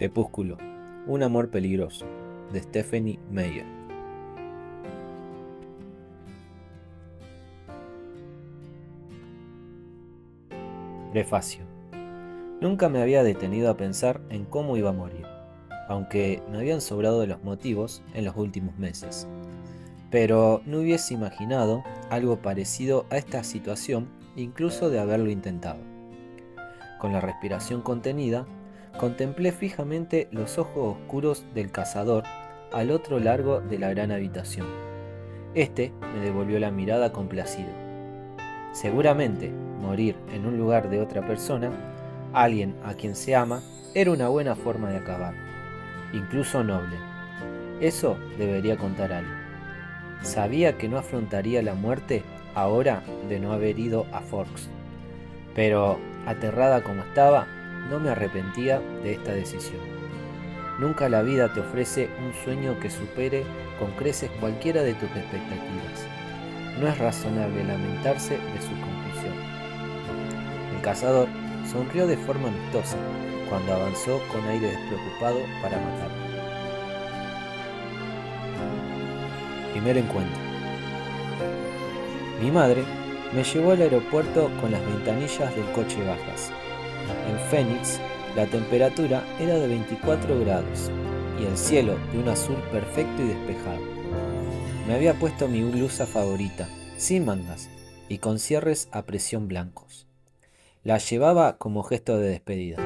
Crepúsculo, un amor peligroso, de Stephenie Meyer. Prefacio. Nunca me había detenido a pensar en cómo iba a morir, aunque me habían sobrado los motivos en los últimos meses. Pero no hubiese imaginado algo parecido a esta situación, incluso de haberlo intentado. Con la respiración contenida, contemplé fijamente los ojos oscuros del cazador al otro largo de la gran habitación. Este me devolvió la mirada complacido. Seguramente, morir en un lugar de otra persona, alguien a quien se ama, era una buena forma de acabar, incluso noble. Eso debería contar algo. Sabía que no afrontaría la muerte ahora de no haber ido a Forks, pero aterrada como estaba, no me arrepentía de esta decisión. Nunca la vida te ofrece un sueño que supere con creces cualquiera de tus expectativas. No es razonable lamentarse de su conclusión. El cazador sonrió de forma amistosa cuando avanzó con aire despreocupado para matarme. Primer encuentro. Mi madre me llevó al aeropuerto con las ventanillas del coche bajas. En Phoenix, la temperatura era de 24 grados y el cielo de un azul perfecto y despejado. Me había puesto mi blusa favorita, sin mangas y con cierres a presión blancos. La llevaba como gesto de despedida.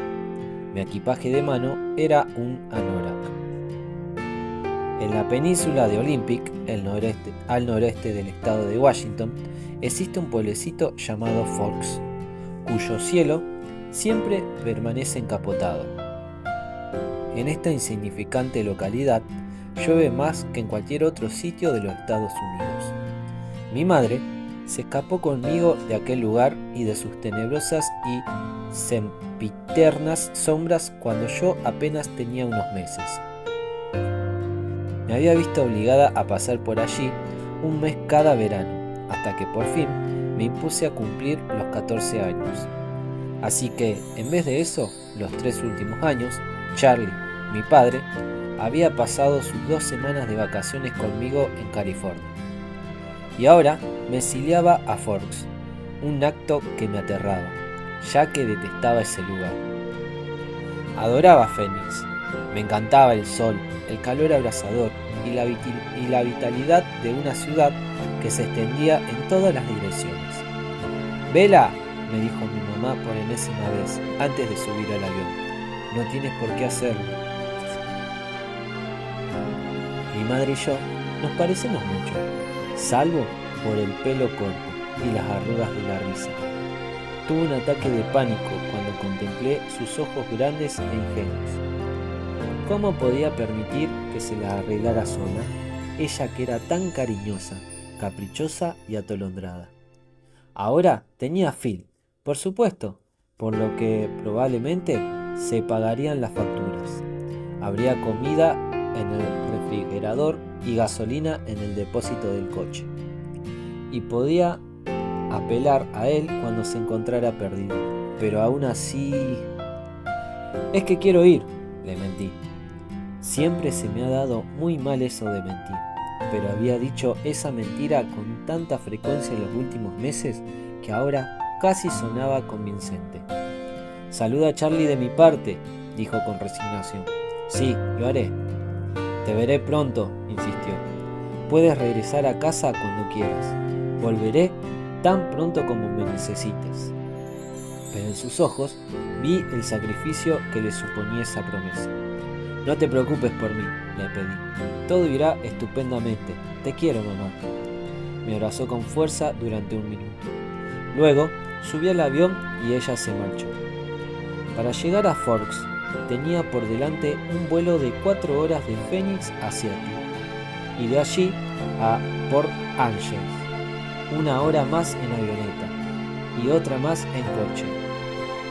Mi equipaje de mano era un anorak. En la península de Olympic, al noreste del estado de Washington, existe un pueblecito llamado Forks, cuyo cielo siempre permanece encapotado. En esta insignificante localidad llueve más que en cualquier otro sitio de los Estados Unidos. Mi madre se escapó conmigo de aquel lugar y de sus tenebrosas y sempiternas sombras cuando yo apenas tenía unos meses. Me había visto obligada a pasar por allí un mes cada verano, hasta que por fin me impuse a cumplir los 14 años. Así que, en vez de eso, los 3 últimos años, Charlie, mi padre, había pasado sus 2 semanas de vacaciones conmigo en California. Y ahora me exiliaba a Forks, un acto que me aterraba, ya que detestaba ese lugar. Adoraba Phoenix, me encantaba el sol, el calor abrasador y la vitalidad de una ciudad que se extendía en todas las direcciones. «Bella», me dijo mi mamá por enésima vez antes de subir al avión, «no tienes por qué hacerlo». Mi madre y yo nos parecemos mucho, salvo por el pelo corto y las arrugas de la risa. Tuve un ataque de pánico cuando contemplé sus ojos grandes e ingenuos. ¿Cómo podía permitir que se la arreglara sola? Ella que era tan cariñosa, caprichosa y atolondrada. Ahora tenía a Phil, por supuesto, por lo que probablemente se pagarían las facturas. Habría comida en el refrigerador y gasolina en el depósito del coche. Y podía apelar a él cuando se encontrara perdido. Pero aún así... «Es que quiero ir», le mentí. Siempre se me ha dado muy mal eso de mentir, pero había dicho esa mentira con tanta frecuencia en los últimos meses que ahora casi sonaba convincente. «Saluda a Charlie de mi parte», dijo con resignación. «Sí, lo haré». «Te veré pronto», insistió. «Puedes regresar a casa cuando quieras. Volveré tan pronto como me necesites». Pero en sus ojos vi el sacrificio que le suponía esa promesa. «No te preocupes por mí», le pedí. «Todo irá estupendamente. Te quiero, mamá». Me abrazó con fuerza durante un minuto. Luego subí al avión y ella se marchó. Para llegar a Forks tenía por delante un vuelo de 4 horas de Phoenix a Seattle y de allí a Port Angeles, 1 hora más en avioneta y otra más en coche.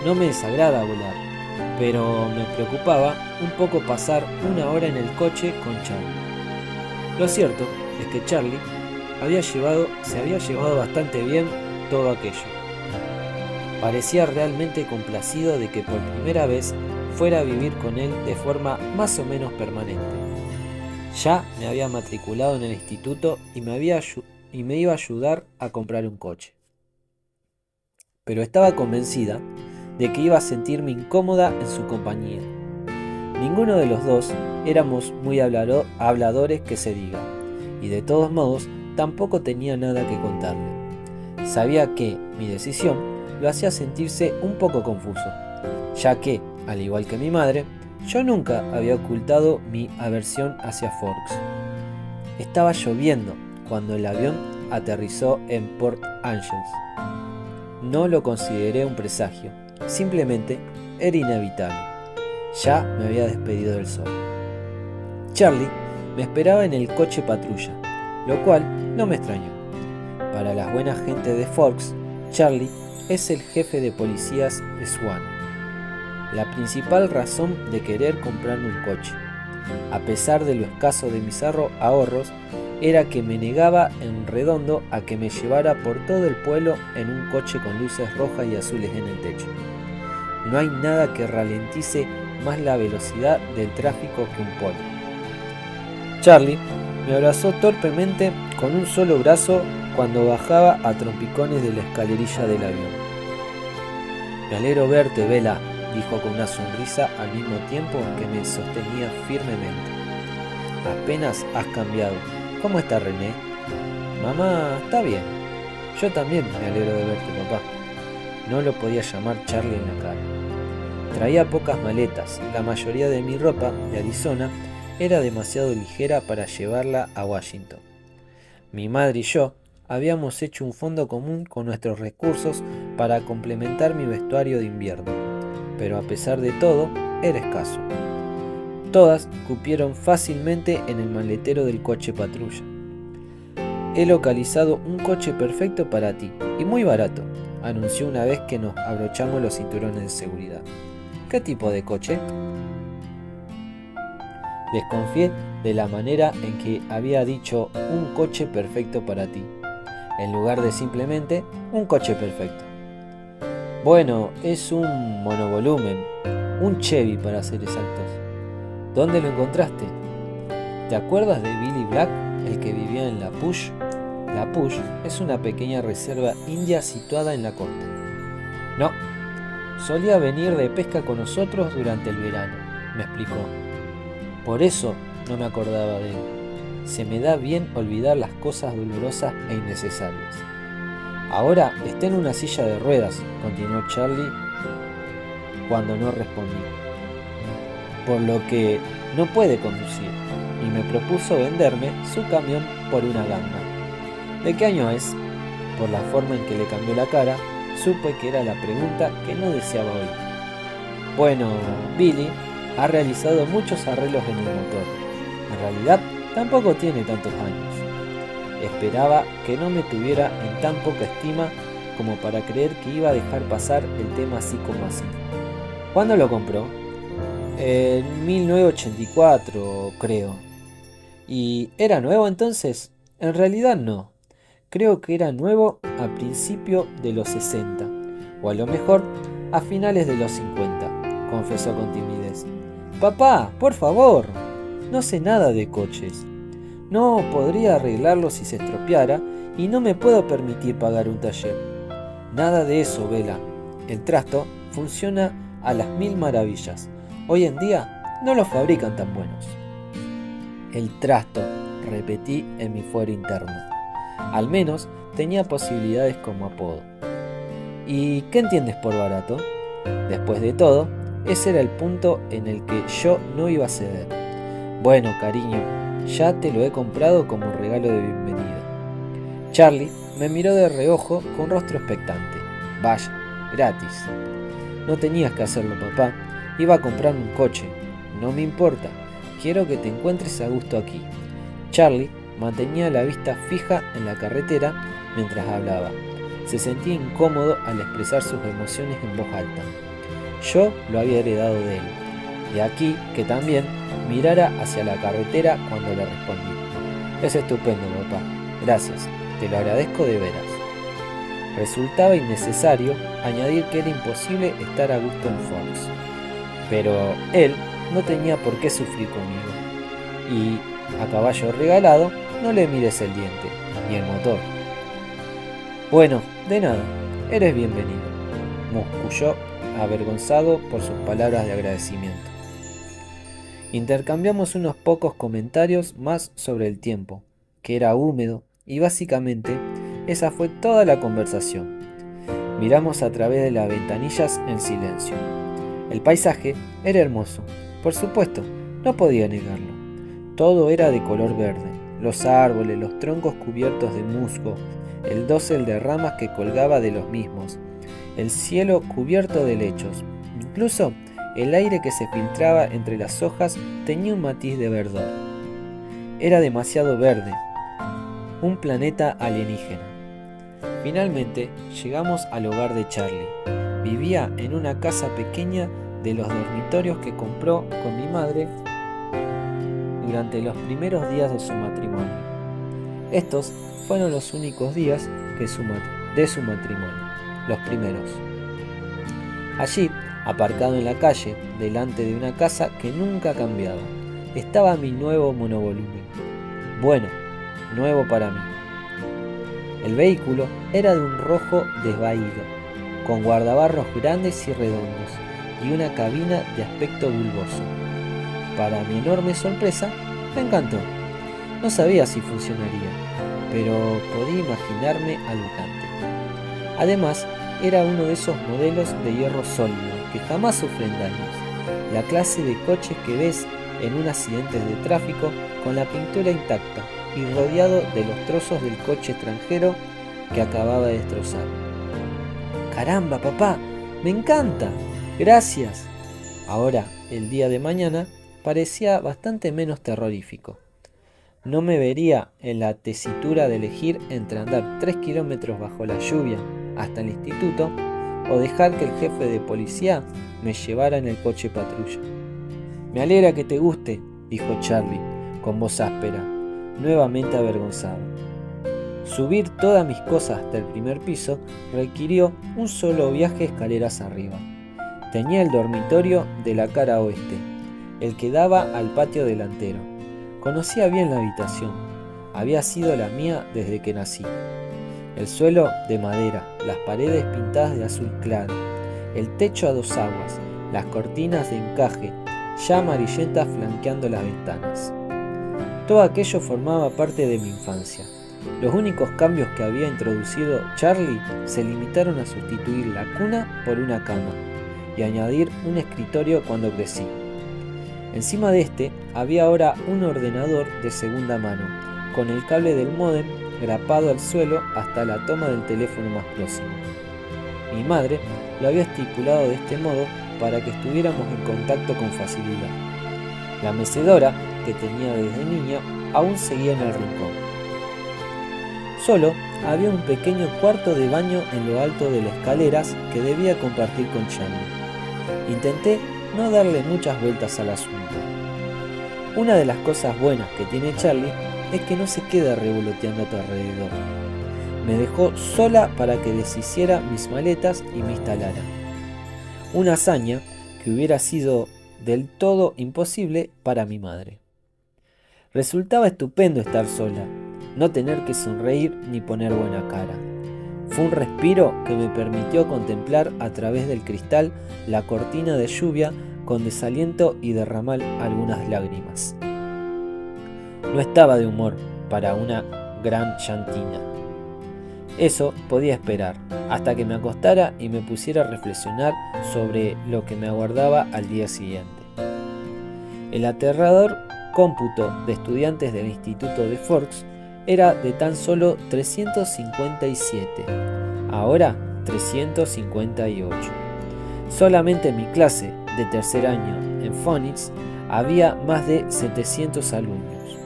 No me desagrada volar, pero me preocupaba un poco pasar 1 hora en el coche con Charlie. Lo cierto es que Charlie se había llevado bastante bien todo aquello. Parecía realmente complacido de que por primera vez fuera a vivir con él de forma más o menos permanente. Ya me había matriculado en el instituto y me iba a ayudar a comprar un coche. Pero estaba convencida de que iba a sentirme incómoda en su compañía. Ninguno de los dos éramos muy habladores que se diga, y de todos modos tampoco tenía nada que contarle. Sabía que mi decisión lo hacía sentirse un poco confuso, ya que, al igual que mi madre, yo nunca había ocultado mi aversión hacia Forks. Estaba lloviendo cuando el avión aterrizó en Port Angeles. No lo consideré un presagio, simplemente era inevitable. Ya me había despedido del sol. Charlie me esperaba en el coche patrulla, lo cual no me extrañó. Para las buenas gentes de Forks, Charlie es el jefe de policías de Swan. La principal razón de querer comprarme un coche, a pesar de lo escaso de mis ahorros, era que me negaba en redondo a que me llevara por todo el pueblo en un coche con luces rojas y azules en el techo. No hay nada que ralentice más la velocidad del tráfico que un polo. Charlie me abrazó torpemente con un solo brazo cuando bajaba a trompicones de la escalerilla del avión. Me alegro verte, Bella, dijo con una sonrisa al mismo tiempo que me sostenía firmemente. Apenas has cambiado. ¿Cómo está René? Mamá, está bien. Yo también me alegro de verte, papá. No lo podía llamar Charlie en la cara. Traía pocas maletas. La mayoría de mi ropa de Arizona era demasiado ligera para llevarla a Washington. Mi madre y yo habíamos hecho un fondo común con nuestros recursos para complementar mi vestuario de invierno, pero a pesar de todo, era escaso. Todas cupieron fácilmente en el maletero del coche patrulla. He localizado un coche perfecto para ti y muy barato, anunció una vez que nos abrochamos los cinturones de seguridad. ¿Qué tipo de coche? Desconfié de la manera en que había dicho un coche perfecto para ti, en lugar de simplemente un coche perfecto. Bueno, es un monovolumen, un Chevy para ser exactos. ¿Dónde lo encontraste? ¿Te acuerdas de Billy Black, el que vivía en La Push? La Push es una pequeña reserva india situada en la costa. No, solía venir de pesca con nosotros durante el verano, me explicó. Por eso no me acordaba de él. Se me da bien olvidar las cosas dolorosas e innecesarias. Ahora está en una silla de ruedas, continuó Charlie cuando no respondí. Por lo que no puede conducir, y me propuso venderme su camión por una ganga. ¿De qué año es? Por la forma en que le cambió la cara, supe que era la pregunta que no deseaba oír. Bueno, Billy ha realizado muchos arreglos en el motor. En realidad, tampoco tiene tantos años. Esperaba que no me tuviera en tan poca estima como para creer que iba a dejar pasar el tema así como así. ¿Cuándo lo compró? En 1984, creo. ¿Y era nuevo entonces? En realidad no. Creo que era nuevo a principios de los 60, o a lo mejor a finales de los 50, confesó con timidez. Papá, por favor, no sé nada de coches. No podría arreglarlo si se estropeara y no me puedo permitir pagar un taller. Nada de eso, Bella. El trasto funciona a las 1000 maravillas. Hoy en día no los fabrican tan buenos. El trasto, repetí en mi fuero interno. Al menos tenía posibilidades como apodo. ¿Y qué entiendes por barato? Después de todo, ese era el punto en el que yo no iba a ceder. Bueno, cariño, ya te lo he comprado como regalo de bienvenida. Charlie me miró de reojo con rostro expectante. Vaya, gratis. No tenías que hacerlo, papá. Iba a comprarme un coche. No me importa. Quiero que te encuentres a gusto aquí. Charlie mantenía la vista fija en la carretera mientras hablaba. Se sentía incómodo al expresar sus emociones en voz alta. Yo lo había heredado de él. De aquí que también mirara hacia la carretera cuando le respondí. Es estupendo, papá. Gracias. Te lo agradezco de veras. Resultaba innecesario añadir que era imposible estar a gusto en Fox. pero él no tenía por qué sufrir conmigo. Y a caballo regalado no le mires el diente, ni el motor. Bueno, de nada, eres bienvenido, musculló, avergonzado por sus palabras de agradecimiento. Intercambiamos unos pocos comentarios más sobre el tiempo, que era húmedo, y básicamente esa fue toda la conversación. Miramos a través de las ventanillas en silencio. El paisaje era hermoso, por supuesto, no podía negarlo. Todo era de color verde, los árboles, los troncos cubiertos de musgo, el dosel de ramas que colgaba de los mismos, el cielo cubierto de helechos. Incluso el aire que se filtraba entre las hojas tenía un matiz de verdor. Era demasiado verde, un planeta alienígena. Finalmente llegamos al hogar de Charlie. Vivía en una casa pequeña de los dormitorios que compró con mi madre durante los primeros días de su matrimonio. Estos fueron los únicos días de su matrimonio, los primeros. Allí, aparcado en la calle, delante de una casa que nunca cambiaba, estaba mi nuevo monovolumen. Bueno, nuevo para mí. El vehículo era de un rojo desvaído, con guardabarros grandes y redondos, y una cabina de aspecto bulboso. Para mi enorme sorpresa, me encantó. No sabía si funcionaría, pero podía imaginarme al volante. Además, era uno de esos modelos de hierro sólido que jamás sufren daños, la clase de coches que ves en un accidente de tráfico con la pintura intacta y rodeado de los trozos del coche extranjero que acababa de destrozar. ¡Caramba, papá! ¡Me encanta! ¡Gracias! Ahora, el día de mañana, parecía bastante menos terrorífico. No me vería en la tesitura de elegir entre andar 3 kilómetros bajo la lluvia hasta el instituto o dejar que el jefe de policía me llevara en el coche patrulla. Me alegra que te guste, dijo Charlie, con voz áspera, nuevamente avergonzado. Subir todas mis cosas hasta el primer piso requirió un solo viaje escaleras arriba. Tenía el dormitorio de la cara oeste, el que daba al patio delantero. Conocía bien la habitación, había sido la mía desde que nací. El suelo de madera, las paredes pintadas de azul claro, el techo a 2 aguas, las cortinas de encaje, ya amarillentas flanqueando las ventanas. Todo aquello formaba parte de mi infancia. Los únicos cambios que había introducido Charlie se limitaron a sustituir la cuna por una cama y añadir un escritorio cuando crecí. Encima de este había ahora un ordenador de segunda mano, con el cable del módem grapado al suelo hasta la toma del teléfono más próximo. Mi madre lo había estipulado de este modo para que estuviéramos en contacto con facilidad. La mecedora, que tenía desde niña, aún seguía en el rincón. Solo había un pequeño cuarto de baño en lo alto de las escaleras que debía compartir con Charlie. Intenté no darle muchas vueltas al asunto. Una de las cosas buenas que tiene Charlie es que no se queda revoloteando a tu alrededor. Me dejó sola para que deshiciera mis maletas y me instalara. Una hazaña que hubiera sido del todo imposible para mi madre. Resultaba estupendo estar sola, no tener que sonreír ni poner buena cara. Fue un respiro que me permitió contemplar a través del cristal la cortina de lluvia con desaliento y derramar algunas lágrimas. No estaba de humor para una gran llantina. Eso podía esperar, hasta que me acostara y me pusiera a reflexionar sobre lo que me aguardaba al día siguiente. El aterrador cómputo de estudiantes del Instituto de Forks era de tan solo 357, ahora 358. Solamente en mi clase de tercer año en Phoenix había más de 700 alumnos.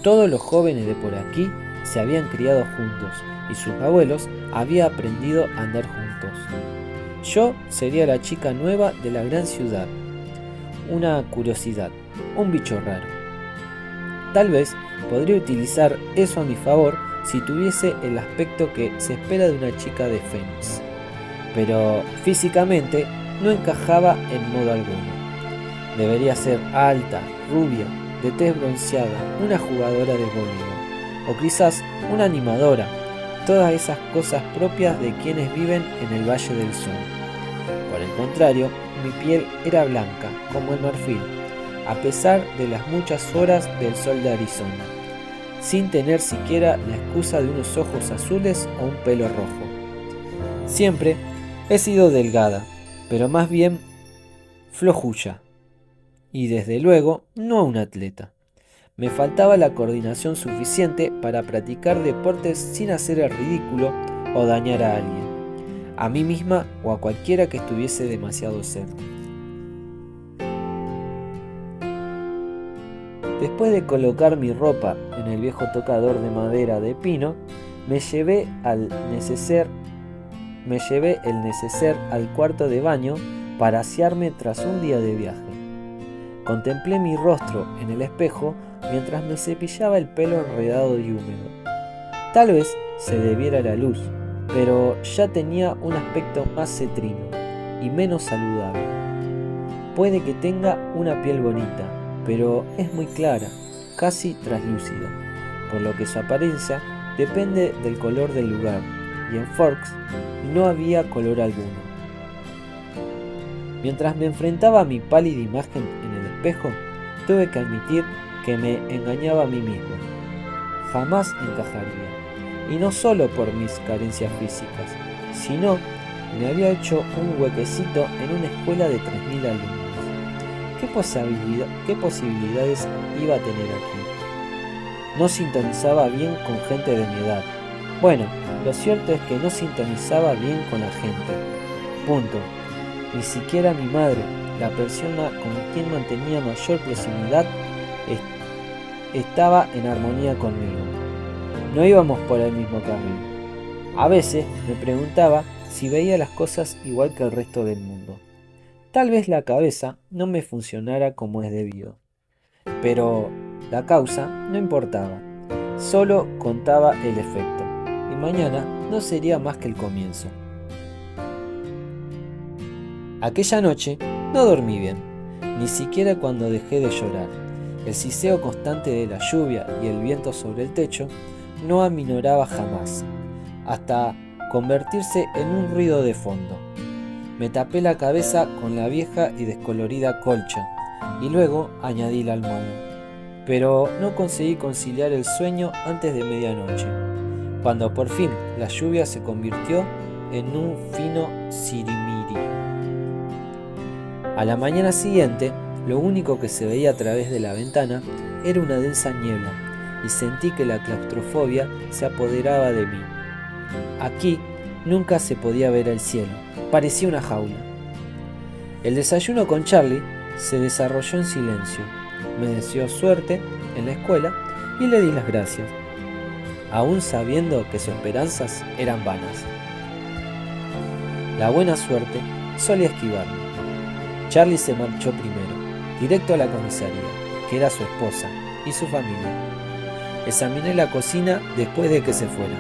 Todos los jóvenes de por aquí se habían criado juntos y sus abuelos habían aprendido a andar juntos. Yo sería la chica nueva de la gran ciudad, una curiosidad, un bicho raro. Tal vez podría utilizar eso a mi favor si tuviese el aspecto que se espera de una chica de Phoenix, pero físicamente no encajaba en modo alguno. Debería ser alta, rubia, de tez bronceada, una jugadora de voleibol, o quizás una animadora, todas esas cosas propias de quienes viven en el Valle del Sol. Por el contrario, mi piel era blanca, como el marfil, a pesar de las muchas horas del sol de Arizona, sin tener siquiera la excusa de unos ojos azules o un pelo rojo. Siempre he sido delgada, pero más bien flojulla, y desde luego no un atleta. Me faltaba la coordinación suficiente para practicar deportes sin hacer el ridículo o dañar a alguien, a mí misma o a cualquiera que estuviese demasiado cerca. Después de colocar mi ropa en el viejo tocador de madera de pino, me llevé el neceser al cuarto de baño para asearme tras un día de viaje. Contemplé mi rostro en el espejo mientras me cepillaba el pelo enredado y húmedo. Tal vez se debiera a la luz, pero ya tenía un aspecto más cetrino y menos saludable. Puede que tenga una piel bonita, pero es muy clara, casi translúcida, por lo que su apariencia depende del color del lugar, y en Forks no había color alguno. Mientras me enfrentaba a mi pálida imagen en el espejo, tuve que admitir que me engañaba a mí mismo. Jamás encajaría, y no solo por mis carencias físicas, sino me había hecho un huequecito en una escuela de 3.000 alumnos. ¿Qué posibilidades iba a tener aquí? No sintonizaba bien con gente de mi edad. Bueno, lo cierto es que no sintonizaba bien con la gente. Punto. Ni siquiera mi madre, la persona con quien mantenía mayor proximidad, estaba en armonía conmigo. No íbamos por el mismo camino. A veces me preguntaba si veía las cosas igual que el resto del mundo. Tal vez la cabeza no me funcionara como es debido, pero la causa no importaba, solo contaba el efecto, y mañana no sería más que el comienzo. Aquella noche no dormí bien, ni siquiera cuando dejé de llorar. El siseo constante de la lluvia y el viento sobre el techo no aminoraba jamás, hasta convertirse en un ruido de fondo. Me tapé la cabeza con la vieja y descolorida colcha, y luego añadí la almohada. Pero no conseguí conciliar el sueño antes de medianoche, cuando por fin la lluvia se convirtió en un fino sirimiri. A la mañana siguiente, lo único que se veía a través de la ventana era una densa niebla, y sentí que la claustrofobia se apoderaba de mí. Aquí nunca se podía ver el cielo, parecía una jaula. El desayuno con Charlie se desarrolló en silencio. Me deseó suerte en la escuela y le di las gracias, aún sabiendo que sus esperanzas eran vanas. La buena suerte solía esquivarme. Charlie se marchó primero, directo a la comisaría, que era su esposa y su familia. Examiné la cocina después de que se fuera.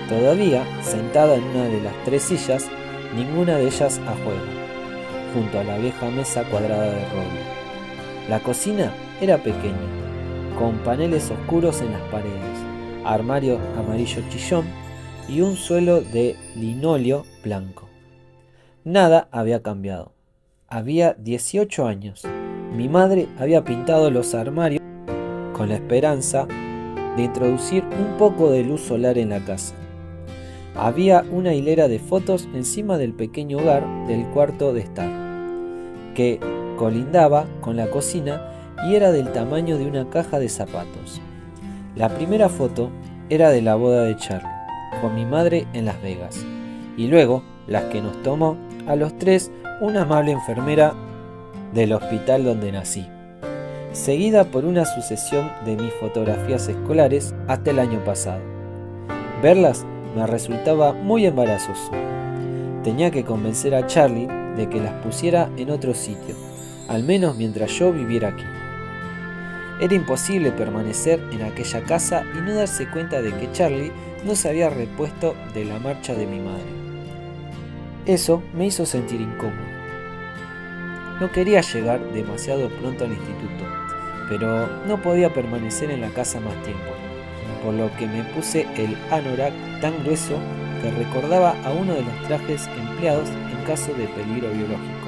Todavía, sentada en una de las 3 sillas, ninguna de ellas a juego, junto a la vieja mesa cuadrada de roble. La cocina era pequeña, con paneles oscuros en las paredes, armario amarillo chillón y un suelo de linóleo blanco. Nada había cambiado. Había 18 años. Mi madre había pintado los armarios con la esperanza de introducir un poco de luz solar en la casa. Había una hilera de fotos encima del pequeño hogar del cuarto de estar, que colindaba con la cocina y era del tamaño de una caja de zapatos. La primera foto era de la boda de Charlie, con mi madre en Las Vegas, y luego las que nos tomó a los 3 una amable enfermera del hospital donde nací, seguida por una sucesión de mis fotografías escolares hasta el año pasado. Verlas me resultaba muy embarazoso. Tenía que convencer a Charlie de que las pusiera en otro sitio, al menos mientras yo viviera aquí. Era imposible permanecer en aquella casa y no darse cuenta de que Charlie no se había repuesto de la marcha de mi madre. Eso me hizo sentir incómodo. No quería llegar demasiado pronto al instituto, pero no podía permanecer en la casa más tiempo, por lo que me puse el anorak tan grueso que recordaba a uno de los trajes empleados en caso de peligro biológico,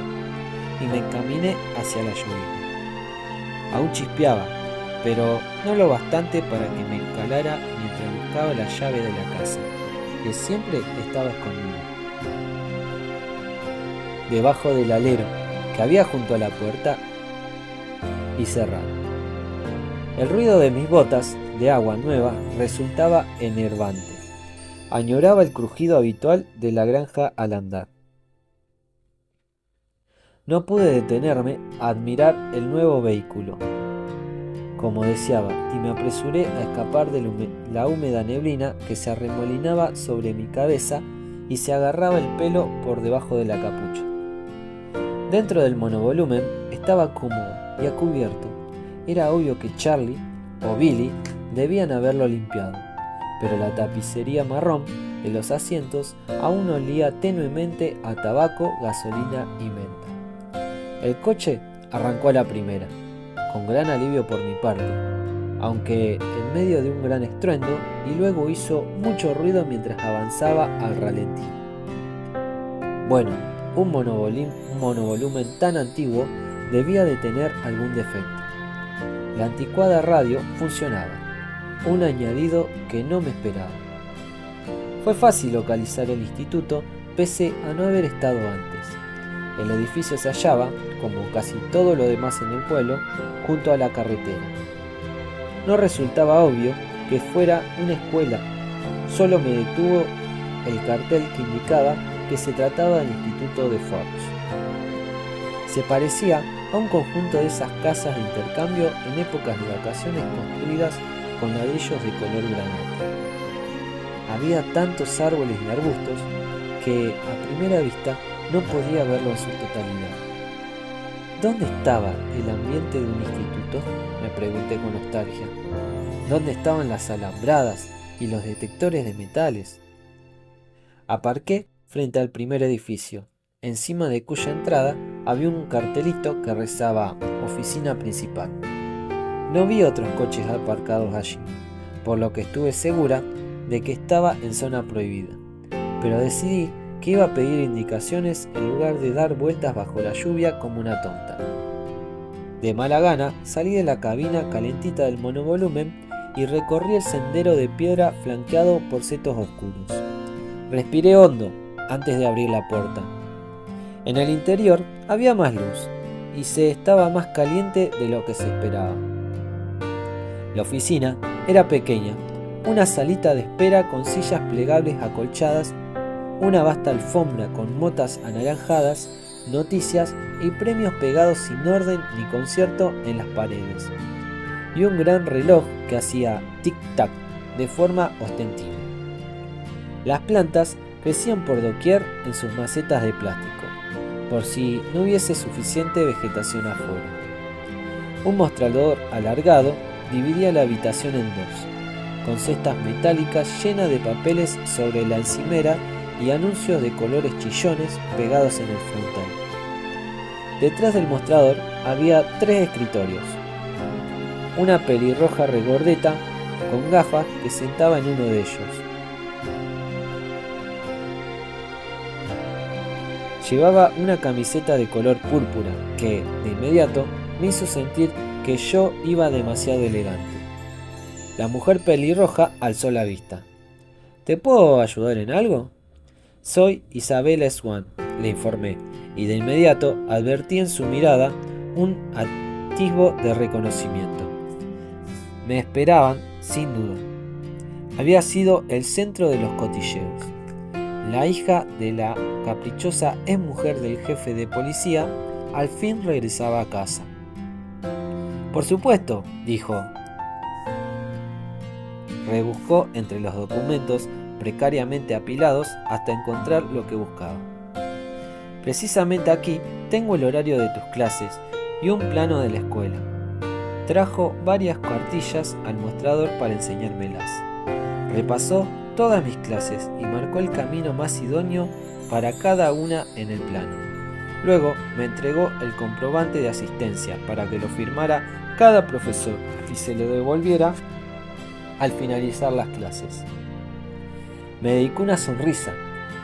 y me encaminé hacia la lluvia. Aún chispeaba, pero no lo bastante para que me calara mientras buscaba la llave de la casa, que siempre estaba escondida debajo del alero que había junto a la puerta y cerrada. El ruido de mis botas de agua nueva resultaba enervante. Añoraba el crujido habitual de la granja al andar. No pude detenerme a admirar el nuevo vehículo, como deseaba, y me apresuré a escapar de la húmeda neblina que se arremolinaba sobre mi cabeza y se agarraba el pelo por debajo de la capucha. Dentro del monovolumen estaba cómodo y a cubierto. Era obvio que Charlie o Billy debían haberlo limpiado, pero la tapicería marrón de los asientos aún olía tenuemente a tabaco, gasolina y menta. El coche arrancó a la primera, con gran alivio por mi parte, aunque en medio de un gran estruendo, y luego hizo mucho ruido mientras avanzaba al ralentí. Bueno, un monovolumen tan antiguo debía de tener algún defecto. La anticuada radio funcionaba, un añadido que no me esperaba. Fue fácil localizar el instituto pese a no haber estado antes. El edificio se hallaba, como casi todo lo demás en el pueblo, junto a la carretera. No resultaba obvio que fuera una escuela, solo me detuvo el cartel que indicaba que se trataba del Instituto de Fox. Se parecía a un conjunto de esas casas de intercambio en épocas de vacaciones construidas con ladrillos de color granate. Había tantos árboles y arbustos que a primera vista no podía verlo en su totalidad. ¿Dónde estaba el ambiente de un instituto?, me pregunté con nostalgia. ¿Dónde estaban las alambradas y los detectores de metales? Aparqué frente al primer edificio, encima de cuya entrada había un cartelito que rezaba Oficina Principal. No vi otros coches aparcados allí, por lo que estuve segura de que estaba en zona prohibida, pero decidí que iba a pedir indicaciones en lugar de dar vueltas bajo la lluvia como una tonta. De mala gana salí de la cabina calentita del monovolumen y recorrí el sendero de piedra flanqueado por setos oscuros. Respiré hondo antes de abrir la puerta. En el interior había más luz y se estaba más caliente de lo que se esperaba. La oficina era pequeña, una salita de espera con sillas plegables acolchadas, una vasta alfombra con motas anaranjadas, noticias y premios pegados sin orden ni concierto en las paredes, y un gran reloj que hacía tic-tac de forma ostensiva. Las plantas crecían por doquier en sus macetas de plástico, por si no hubiese suficiente vegetación afuera. Un mostrador alargado dividía la habitación en dos, con cestas metálicas llenas de papeles sobre la encimera y anuncios de colores chillones pegados en el frontal. Detrás del mostrador había 3 escritorios. Una pelirroja regordeta con gafas que sentaba en uno de ellos. Llevaba una camiseta de color púrpura que, de inmediato, me hizo sentir que yo iba demasiado elegante. La mujer pelirroja alzó la vista. ¿Te puedo ayudar en algo? Soy Isabella Swan, le informé, y de inmediato advertí en su mirada un atisbo de reconocimiento. Me esperaban, sin duda. Había sido el centro de los cotilleos. La hija de la caprichosa exmujer del jefe de policía al fin regresaba a casa. Por supuesto, dijo. Rebuscó entre los documentos precariamente apilados hasta encontrar lo que buscaba. Precisamente aquí tengo el horario de tus clases y un plano de la escuela. Trajo varias cartillas al mostrador para enseñármelas. Repasó todas mis clases y marcó el camino más idóneo para cada una en el plano. Luego me entregó el comprobante de asistencia para que lo firmara cada profesor y se lo devolviera al finalizar las clases. Me dedicó una sonrisa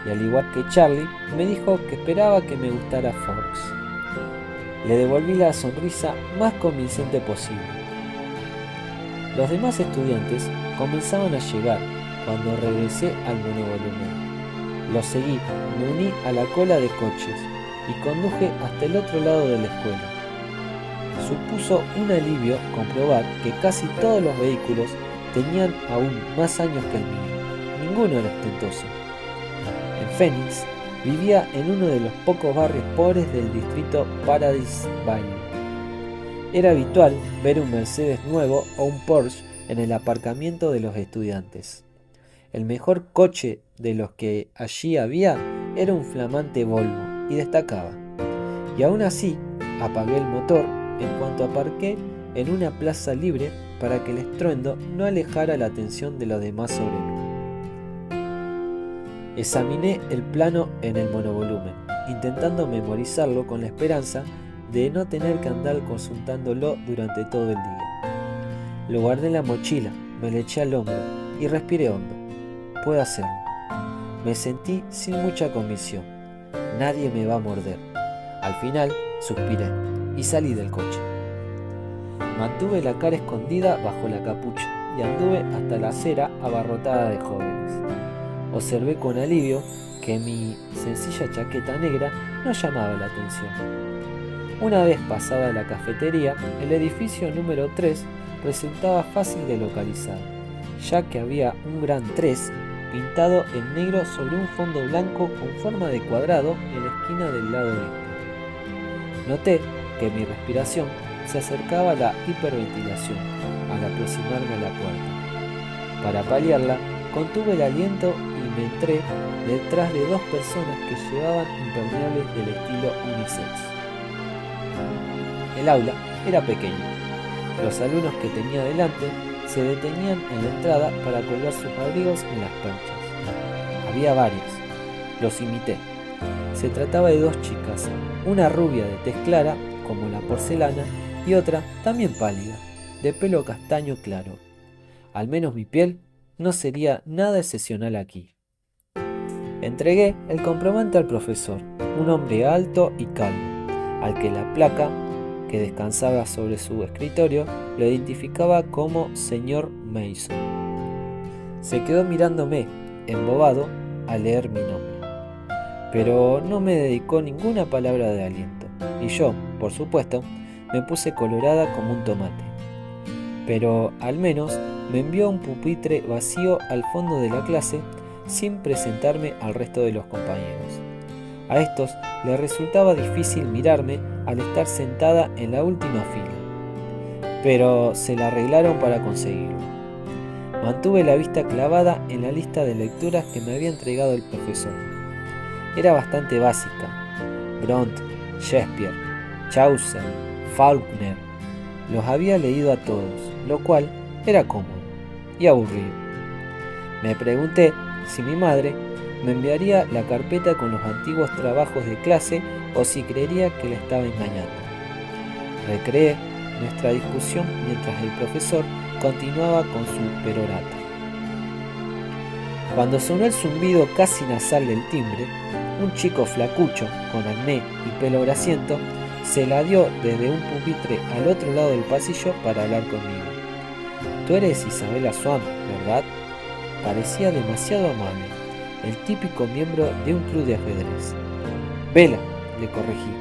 y, al igual que Charlie, me dijo que esperaba que me gustara Forks. Le devolví la sonrisa más convincente posible. Los demás estudiantes comenzaban a llegar cuando regresé al monovolumen. Los seguí, me uní a la cola de coches y conduje hasta el otro lado de la escuela. Supuso un alivio comprobar que casi todos los vehículos tenían aún más años que el mío. Ninguno era ostentoso. En Phoenix vivía en uno de los pocos barrios pobres del distrito Paradise Valley. Era habitual ver un Mercedes nuevo o un Porsche en el aparcamiento de los estudiantes. El mejor coche de los que allí había era un flamante Volvo y destacaba. Y aún así, apagué el motor en cuanto aparqué en una plaza libre para que el estruendo no alejara la atención de los demás sobre mí. Examiné el plano en el monovolumen, intentando memorizarlo con la esperanza de no tener que andar consultándolo durante todo el día. Lo guardé en la mochila, me le eché al hombro y respiré hondo. Puedo hacerlo. Me sentí sin mucha convicción. Nadie me va a morder. Al final, suspiré y salí del coche. Mantuve la cara escondida bajo la capucha y anduve hasta la acera abarrotada de jóvenes. Observé con alivio que mi sencilla chaqueta negra no llamaba la atención. Una vez pasada la cafetería, el edificio número 3 resultaba fácil de localizar, ya que había un gran 3 pintado en negro sobre un fondo blanco con forma de cuadrado en la esquina del lado este. Noté que mi respiración se acercaba a la hiperventilación al aproximarme a la puerta. Para paliarla, contuve el aliento y me entré detrás de dos personas que llevaban impermeables del estilo unisex. El aula era pequeño. Los alumnos que tenía delante se detenían en la entrada para colgar sus abrigos en las perchas. Había varios. Los imité. Se trataba de dos chicas, una rubia de tez clara, como la porcelana, y otra también pálida, de pelo castaño claro. Al menos mi piel no sería nada excepcional aquí. Entregué el comprobante al profesor, un hombre alto y calvo, al que la placa que descansaba sobre su escritorio lo identificaba como señor Mason. Se quedó mirándome, embobado, al leer mi nombre, pero no me dedicó ninguna palabra de aliento, y yo, por supuesto, me puse colorada como un tomate. Pero al menos me envió un pupitre vacío al fondo de la clase sin presentarme al resto de los compañeros. A estos les resultaba difícil mirarme al estar sentada en la última fila, pero se la arreglaron para conseguirlo. Mantuve la vista clavada en la lista de lecturas que me había entregado el profesor. Era bastante básica: Bront, Shakespeare, Chaucer, Faulkner. Los había leído a todos, lo cual era cómodo y aburrido. Me pregunté si mi madre me enviaría la carpeta con los antiguos trabajos de clase o si creería que la estaba engañando. Recreé nuestra discusión mientras el profesor continuaba con su perorata. Cuando sonó el zumbido casi nasal del timbre, un chico flacucho con acné y pelo grasiento se la dio desde un pupitre al otro lado del pasillo para hablar conmigo. Tú eres Isabella Swann, ¿verdad? Parecía demasiado amable, el típico miembro de un club de ajedrez. Vela, le corregí.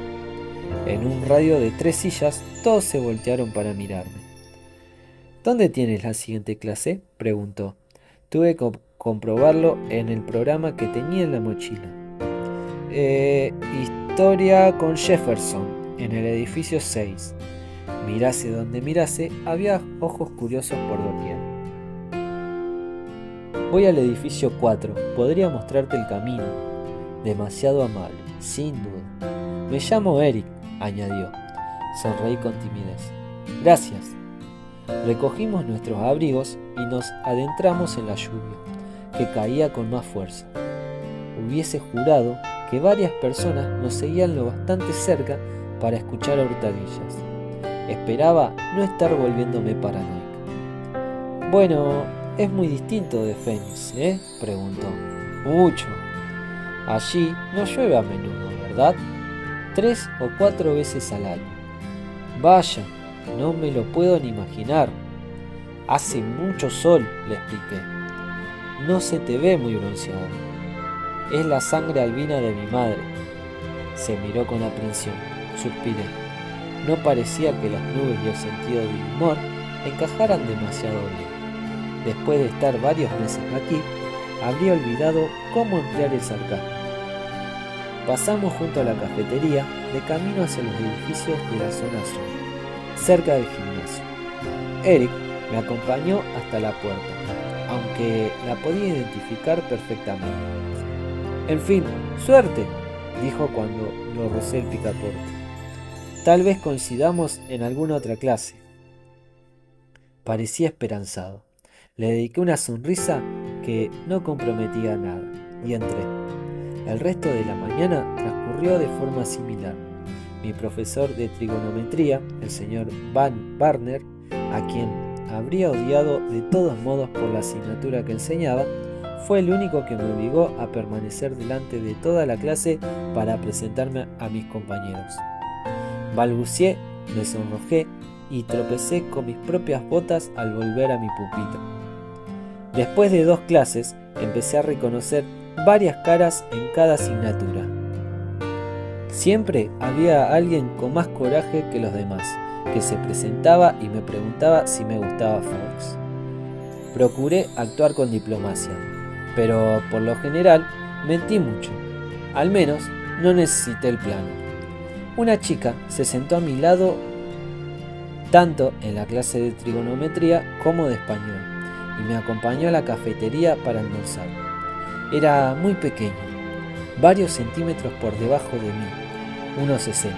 En un radio de 3 sillas, todos se voltearon para mirarme. ¿Dónde tienes la siguiente clase?, preguntó. Tuve que comprobarlo en el programa que tenía en la mochila. Historia con Jefferson, en el edificio 6. Mirase donde mirase, había ojos curiosos por doquier. Voy al edificio 4, podría mostrarte el camino. Demasiado amable, sin duda. Me llamo Eric, añadió. Sonreí con timidez. Gracias. Recogimos nuestros abrigos y nos adentramos en la lluvia, que caía con más fuerza. Hubiese jurado que varias personas nos seguían lo bastante cerca para escuchar a hurtadillas. Esperaba no estar volviéndome paranoica. «Bueno, es muy distinto de Phoenix, ¿eh?», preguntó. «Mucho. Allí no llueve a menudo, ¿verdad? 3 o 4 veces al año». «Vaya, no me lo puedo ni imaginar. Hace mucho sol», le expliqué. «No se te ve muy bronceado». «Es la sangre albina de mi madre». Se miró con aprensión. Suspiré. No parecía que las nubes y el sentido del humor encajaran demasiado bien. Después de estar varios meses aquí, habría olvidado cómo emplear el sarcasmo. Pasamos junto a la cafetería, de camino hacia los edificios de la zona sur, cerca del gimnasio. Eric me acompañó hasta la puerta, aunque la podía identificar perfectamente. «En fin, suerte», dijo cuando lo rocé el picaporte. «Tal vez coincidamos en alguna otra clase». Parecía esperanzado. Le dediqué una sonrisa que no comprometía nada y entré. El resto de la mañana transcurrió de forma similar. Mi profesor de trigonometría, el señor Van Barner, a quien habría odiado de todos modos por la asignatura que enseñaba, fue el único que me obligó a permanecer delante de toda la clase para presentarme a mis compañeros. Balbuceé, me sonrojé y tropecé con mis propias botas al volver a mi pupitre. Después de 2 clases, empecé a reconocer varias caras en cada asignatura. Siempre había alguien con más coraje que los demás, que se presentaba y me preguntaba si me gustaba Forks. Procuré actuar con diplomacia, pero por lo general mentí mucho. Al menos no necesité el plano. Una chica se sentó a mi lado tanto en la clase de trigonometría como de español y me acompañó a la cafetería para almorzar. Era muy pequeño, varios centímetros por debajo de mí, unos 60,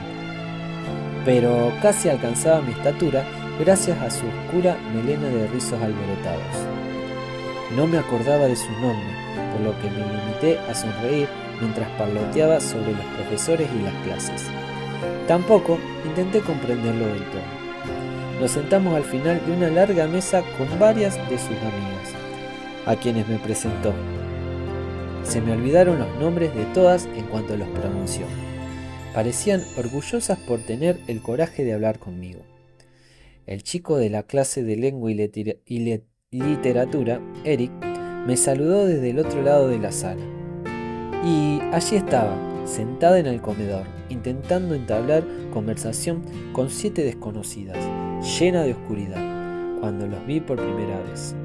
pero casi alcanzaba mi estatura gracias a su oscura melena de rizos alborotados. No me acordaba de su nombre, por lo que me limité a sonreír mientras parloteaba sobre los profesores y las clases. Tampoco intenté comprenderlo del todo. Nos sentamos al final de una larga mesa con varias de sus amigas, a quienes me presentó. Se me olvidaron los nombres de todas en cuanto los pronunció. Parecían orgullosas por tener el coraje de hablar conmigo. El chico de la clase de lengua y literatura, Eric, me saludó desde el otro lado de la sala. Y allí estaba, sentada en el comedor, intentando entablar conversación con 7 desconocidas, llena de oscuridad, cuando los vi por primera vez.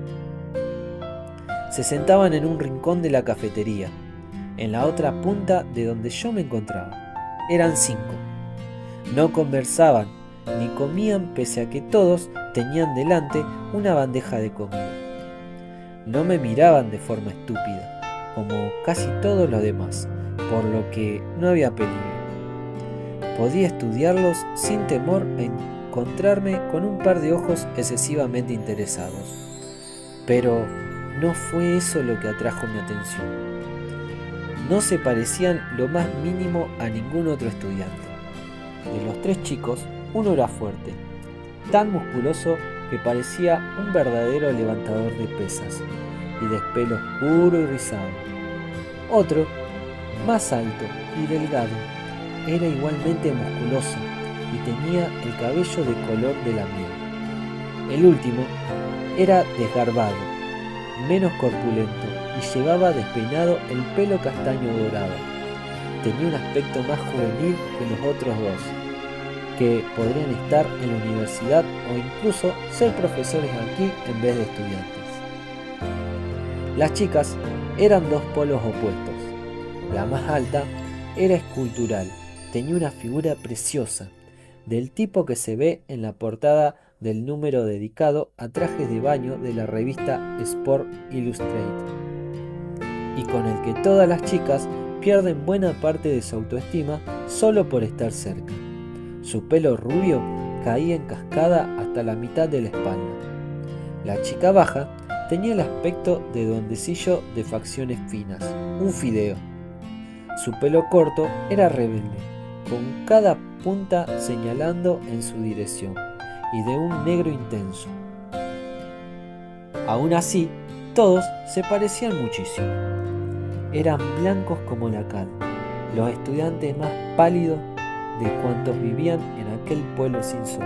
Se sentaban en un rincón de la cafetería, en la otra punta de donde yo me encontraba. Eran 5. No conversaban ni comían pese a que todos tenían delante una bandeja de comida. No me miraban de forma estúpida, como casi todos los demás, por lo que no había peligro. Podía estudiarlos sin temor a encontrarme con un par de ojos excesivamente interesados. Pero no fue eso lo que atrajo mi atención. No se parecían lo más mínimo a ningún otro estudiante. De los 3 chicos, uno era fuerte, tan musculoso que parecía un verdadero levantador de pesas y de pelo oscuro y rizado. Otro, más alto y delgado, era igualmente musculoso y tenía el cabello de color de la miel. El último era desgarbado, menos corpulento y llevaba despeinado el pelo castaño dorado. Tenía un aspecto más juvenil que los otros 2, que podrían estar en la universidad o incluso ser profesores aquí en vez de estudiantes. Las chicas eran 2 polos opuestos. La más alta era escultural, tenía una figura preciosa, del tipo que se ve en la portada del número dedicado a trajes de baño de la revista Sport Illustrated, y con el que todas las chicas pierden buena parte de su autoestima solo por estar cerca. Su pelo rubio caía en cascada hasta la mitad de la espalda. La chica baja tenía el aspecto de duendecillo de facciones finas, un fideo. Su pelo corto era rebelde, con cada punta señalando en su dirección y de un negro intenso. Aún así, todos se parecían muchísimo. Eran blancos como la cal, los estudiantes más pálidos de cuantos vivían en aquel pueblo sin sol.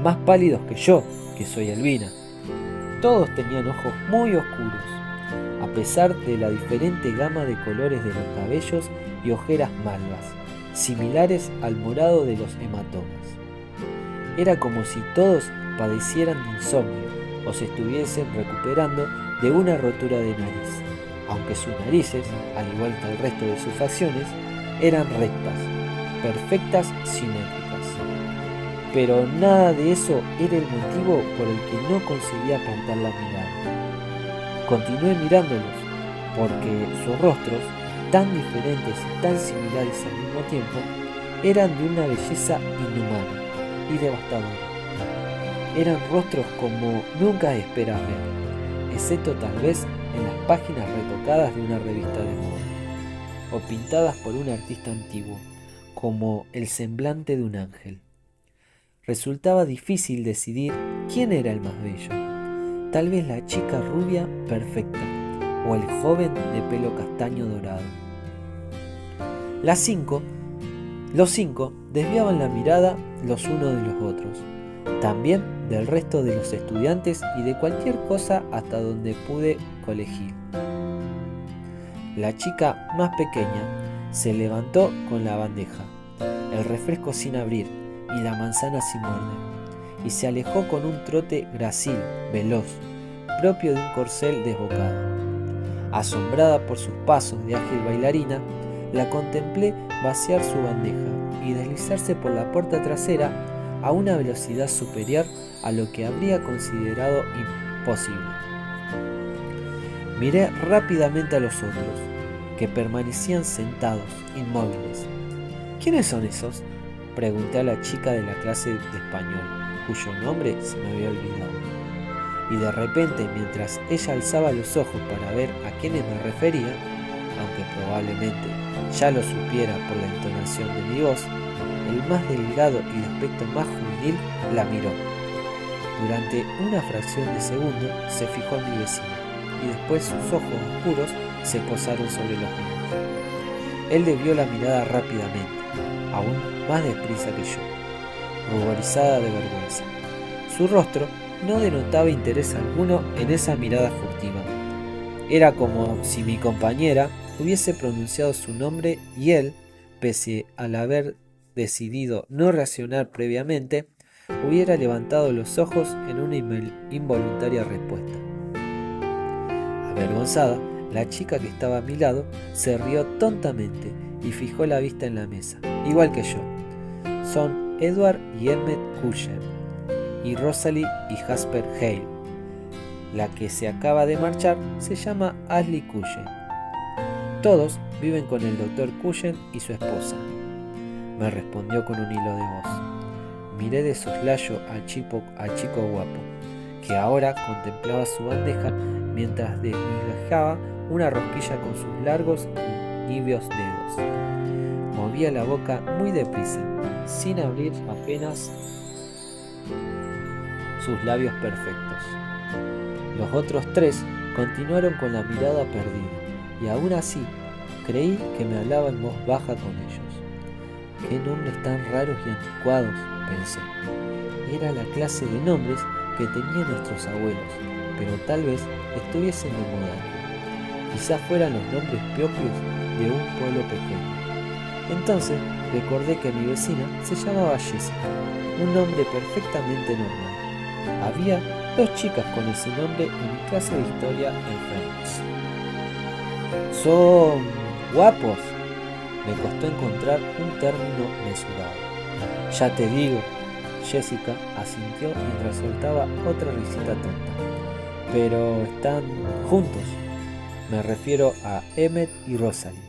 Más pálidos que yo, que soy Elvina. Todos tenían ojos muy oscuros, a pesar de la diferente gama de colores de los cabellos y ojeras malvas, similares al morado de los hematomas. Era como si todos padecieran de insomnio o se estuviesen recuperando de una rotura de nariz, aunque sus narices, al igual que el resto de sus facciones, eran rectas, perfectas, simétricas. Pero nada de eso era el motivo por el que no conseguía apartar la mirada. Continué mirándolos, porque sus rostros, tan diferentes y tan similares al mismo tiempo, eran de una belleza inhumana y devastadora. Eran rostros como nunca esperas ver, excepto tal vez en las páginas retocadas de una revista de moda, o pintadas por un artista antiguo, como el semblante de un ángel. Resultaba difícil decidir quién era el más bello. Tal vez la chica rubia perfecta, o el joven de pelo castaño dorado. Los cinco desviaban la mirada los unos de los otros, también del resto de los estudiantes y de cualquier cosa hasta donde pude colegir. La chica más pequeña se levantó con la bandeja, el refresco sin abrir y la manzana sin morder, y se alejó con un trote gracil, veloz, propio de un corcel desbocado. Asombrada por sus pasos de ágil bailarina, la contemplé vaciar su bandeja y deslizarse por la puerta trasera a una velocidad superior a lo que habría considerado imposible. Miré rápidamente a los otros, que permanecían sentados, inmóviles. ¿Quiénes son esos?, pregunté a la chica de la clase de español, cuyo nombre se me había olvidado. Y de repente, mientras ella alzaba los ojos para ver a quiénes me refería, aunque probablemente ya lo supiera por la entonación de mi voz, el más delgado y de aspecto más juvenil la miró. Durante una fracción de segundo se fijó en mi vecina, y después sus ojos oscuros se posaron sobre los míos. Él desvió la mirada rápidamente, aún más deprisa que yo, ruborizada de vergüenza. Su rostro no denotaba interés alguno en esa mirada furtiva. Era como si mi compañera hubiese pronunciado su nombre y él, pese al haber decidido no reaccionar previamente, hubiera levantado los ojos en una involuntaria respuesta. Avergonzada, la chica que estaba a mi lado se rió tontamente y fijó la vista en la mesa, igual que yo. Son Edward y Emmett Cullen, y Rosalie y Jasper Hale. La que se acaba de marchar se llama Ashley Cullen. Todos viven con el Dr. Cullen y su esposa, me respondió con un hilo de voz. Miré de soslayo al chico guapo, que ahora contemplaba su bandeja mientras desmigajaba una rosquilla con sus largos y niveos dedos. Movía la boca muy deprisa, sin abrir apenas sus labios perfectos. Los otros tres continuaron con la mirada perdida, y aún así creí que me hablaba en voz baja con ellos. ¡Qué nombres tan raros y anticuados!, pensé. Era la clase de nombres que tenían nuestros abuelos, pero tal vez estuviesen de moda. Quizás fueran los nombres propios de un pueblo pequeño. Entonces recordé que mi vecina se llamaba Jessica, un nombre perfectamente normal. Había 2 chicas con ese nombre en mi clase de historia en Friends. ¿Son guapos? Me costó encontrar un término mesurado. Ya te digo, Jessica asintió mientras soltaba otra risita tonta. Pero están juntos. Me refiero a Emmett y Rosalie,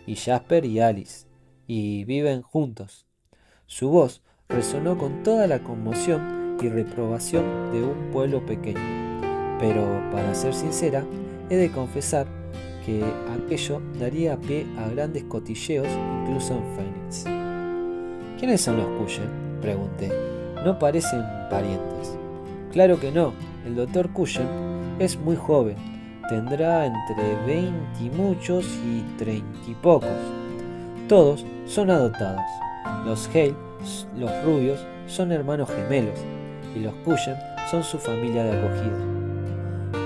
y Jasper y Alice, y viven juntos. Su voz resonó con toda la conmoción y reprobación de un pueblo pequeño. Pero, para ser sincera, he de confesar que aquello daría pie a grandes cotilleos incluso en Phoenix. ¿Quiénes son los Cullen?, pregunté. ¿No parecen parientes? Claro que no. El doctor Cullen es muy joven. Tendrá entre 20 y muchos y 30 y pocos. Todos son adoptados. Los Hale, los rubios, son hermanos gemelos, y los Cullen son su familia de acogida.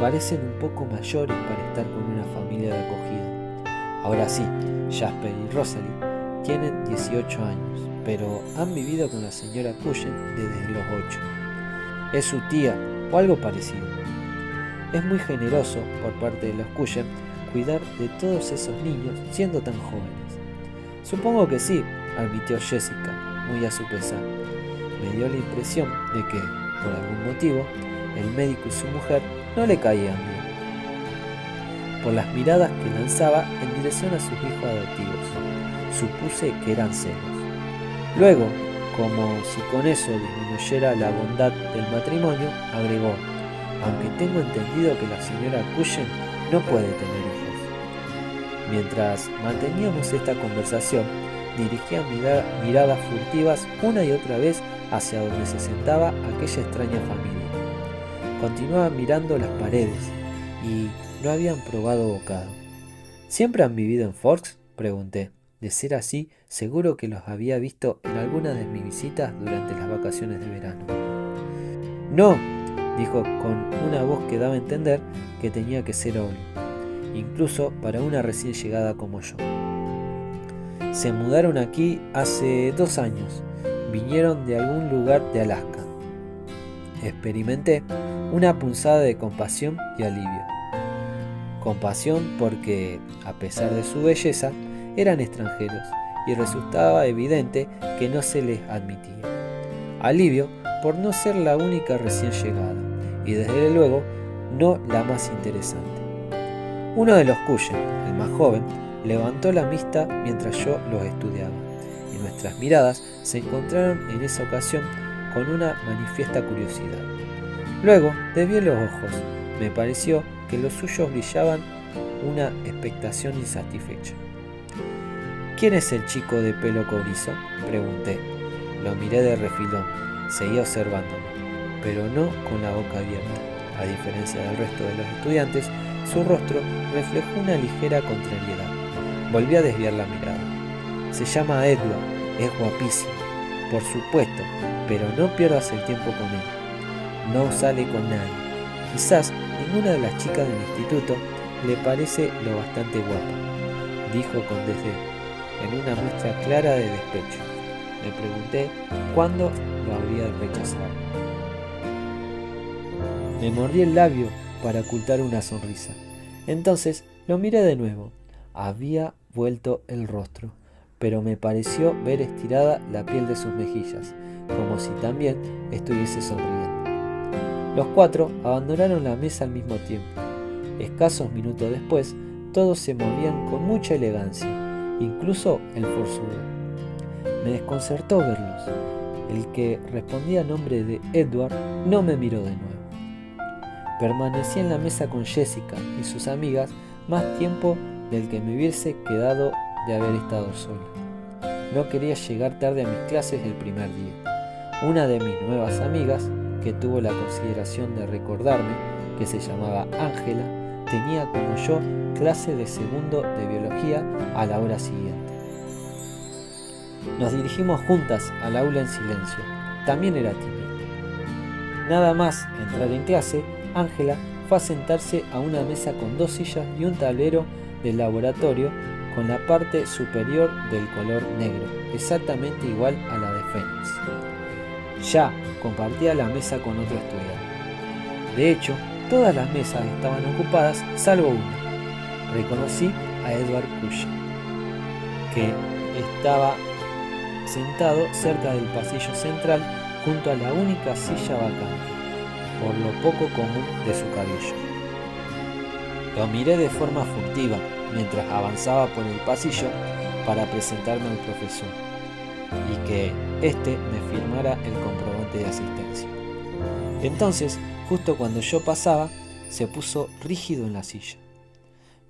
Parecen un poco mayores para estar con una familia de acogida. Ahora sí, Jasper y Rosalie tienen 18 años, pero han vivido con la señora Cullen desde los 8. Es su tía o algo parecido. Es muy generoso por parte de los Cullen cuidar de todos esos niños siendo tan jóvenes. Supongo que sí, admitió Jessica, muy a su pesar. Me dio la impresión de que, por algún motivo, el médico y su mujer no le caían bien. Por las miradas que lanzaba en dirección a sus hijos adoptivos, supuse que eran celos. Luego, como si con eso disminuyera la bondad del matrimonio, agregó: aunque tengo entendido que la señora Cullen no puede tener hijos. Mientras manteníamos esta conversación, dirigía miradas furtivas una y otra vez hacia donde se sentaba aquella extraña familia. Continuaban mirando las paredes y no habían probado bocado. ¿Siempre han vivido en Forks?, pregunté. De ser así, seguro que los había visto en alguna de mis visitas durante las vacaciones de verano. No, dijo con una voz que daba a entender que tenía que ser obvio, incluso para una recién llegada como yo. Se mudaron aquí hace 2 años. Vinieron de algún lugar de Alaska. Experimenté una punzada de compasión y alivio. Compasión porque, a pesar de su belleza, eran extranjeros y resultaba evidente que no se les admitía. Alivio por no ser la única recién llegada y desde luego no la más interesante. Uno de los Cullen, el más joven, levantó la vista mientras yo los estudiaba y nuestras miradas se encontraron en esa ocasión con una manifiesta curiosidad. Luego desvié los ojos. Me pareció que los suyos brillaban una expectación insatisfecha. ¿Quién es el chico de pelo cobrizo?, pregunté. Lo miré de refilón. Seguía observándome, pero no con la boca abierta. A diferencia del resto de los estudiantes, su rostro reflejó una ligera contrariedad. Volví a desviar la mirada. Se llama Edward, es guapísimo, por supuesto, pero no pierdas el tiempo con él. No sale con nadie. Quizás ninguna de las chicas del instituto le parece lo bastante guapa, dijo con desdén, en una muestra clara de despecho. Me pregunté cuándo lo habría rechazado. Me mordí el labio para ocultar una sonrisa. Entonces lo miré de nuevo. Había vuelto el rostro, pero me pareció ver estirada la piel de sus mejillas, como si también estuviese sonriendo. Los 4 abandonaron la mesa al mismo tiempo. Escasos minutos después, todos se movían con mucha elegancia, incluso el forzudo. Me desconcertó verlos. El que respondía a nombre de Edward no me miró de nuevo. Permanecí en la mesa con Jessica y sus amigas más tiempo del que me hubiese quedado de haber estado solo. No quería llegar tarde a mis clases el primer día. Una de mis nuevas amigas, que tuvo la consideración de recordarme, que se llamaba Ángela, tenía como yo clase de segundo de biología a la hora siguiente. Nos dirigimos juntas al aula en silencio. También era tímida. Nada más entrar en clase, Ángela fue a sentarse a una mesa con 2 sillas y un tablero del laboratorio con la parte superior del color negro, exactamente igual a la de Phoenix. Ya compartía la mesa con otro estudiante. De hecho, todas las mesas estaban ocupadas salvo una. Reconocí a Edward Cullen, que estaba sentado cerca del pasillo central junto a la única silla vacante, por lo poco común de su cabello. Lo miré de forma furtiva mientras avanzaba por el pasillo para presentarme al profesor y que éste me firmara el comprobante de asistencia. Entonces, justo cuando yo pasaba, se puso rígido en la silla.